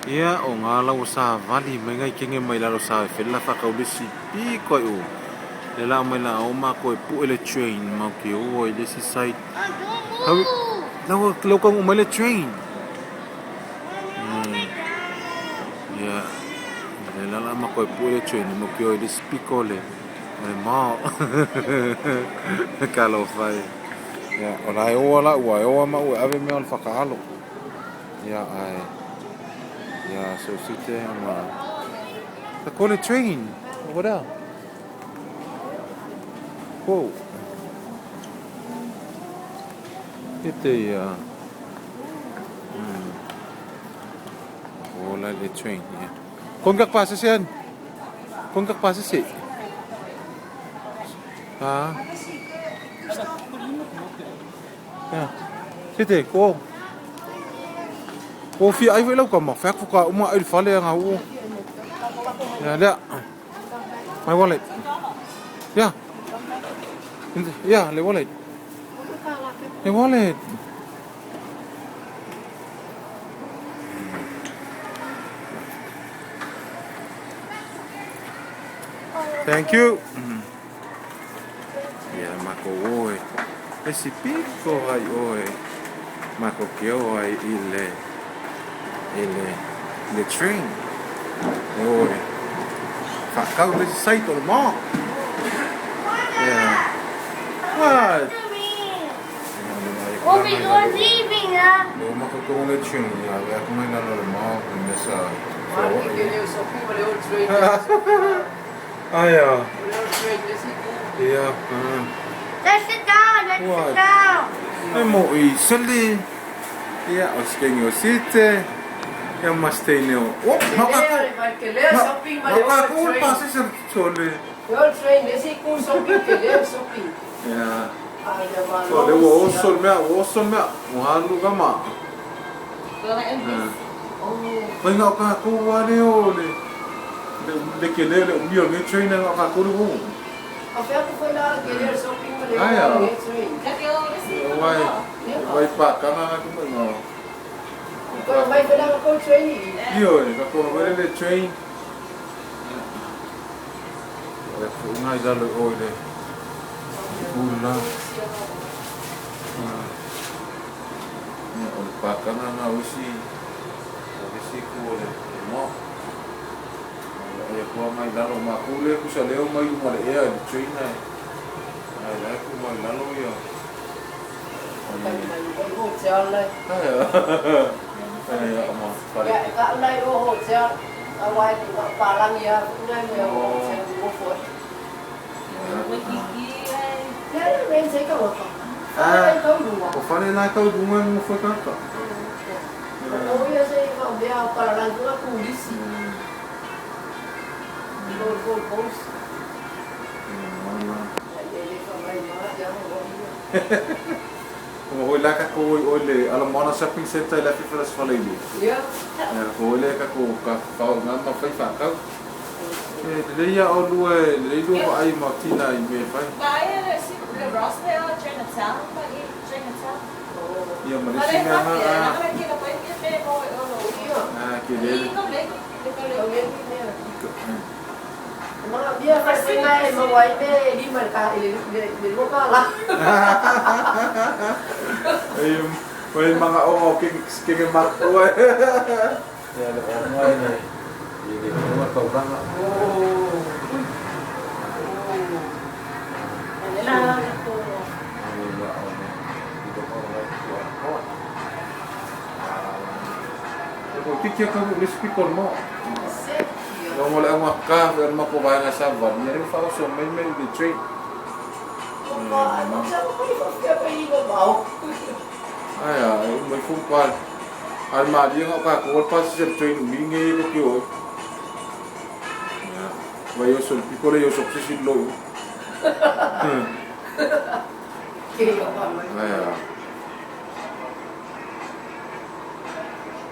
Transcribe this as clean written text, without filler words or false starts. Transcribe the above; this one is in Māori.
Ia o ngā lau sa vali mai ngai kenge mai laro sa whela whakaulisi pi koi o. Le la mai la o ma koe pu ele train mau ki o i lesi site. Lau kong umai le train. Ia le la ma koe pu ele train mau ki o i lesi pi ko le. Le mao. Kalo whai. Ia o la e oa la ua e oa ma ua ave mea o le whakaalo. Ia ai. Yeah, so sit there and they call it train over there. Whoa. Get the oh, like the train, yeah. Kung kak passes yan? Kung kak passes eh? Ha? Yeah. Sit there, go. Cô phi ấy với lâu còn một phát phụ cả mà ấy phá lên ngầu. Yeah, there. My wallet. Yeah. Yeah, the wallet. The wallet. Thank you. Yeah, Marco oi. Esse pico ai oi. Marco que oi ile. The train. Oi. Perepesite or more. Yeah. What? Oh, we go leaving, huh? No, ma ko le train. Ya, ya ko mai na lo mo nessa. Aya. Yeah. Let's sit down. Let's sit down. Ai mo I sali. Ya, os kenyo site. Ya mastay neo. Oh, shopping pasa sa sole. Your train, desi ko shopping kele shopping. Ya. So le wo sol mea, halu gama. Mai nga ka ko wale o le kele le umio le train nga ka ko ru. Afia ko foi lá kele shopping le train. Vai pa kana ko mo. Ko vai pela ko train. Io, ka ko le train. Le fu ngai dalo o le. Ula. Ya, o pakana na usi ko le mo. Ya ko mai dalo ma kule ku sa leo mai mo le e train ai. Ai la ku mai dalo yo. Ko hotel lai. Ai ama. Ya, ka lai o hotel. Awai pa lang ya, ngai mo hotel ko fo. Ya, ren sai ka wa. O fale na ka dunga mo foi kaka. O ya sai ka bia pa lang ko polisi. Go post. Como hoy la ka ko ole ala mona shopping center la fi fras fale ni. Ya. Ya ko ole ka ko ka fa na ma fai fa ka. Le ya o lue le lu ai Martina I me fai. Faia si le Roswell Chinatown, pa I Chinatown. Ya ma le si na ha. Ah, ke le. Mga biya kasi nga mawai be di marka di mo ka la. Ayun, may mga king mak ko eh. Ya le online eh. Ini mo to ba nga. Ala ko. Ko tikya ka mo speaker mo. Yung wala ang maka, pero makuha nga sa van. Yan yung fauso, may di train. Ay, may fumpal. Almadi yung akakuha pa sa train, humingi ko kiyo. May yusol, piko na yusok sa sidlo. Ay,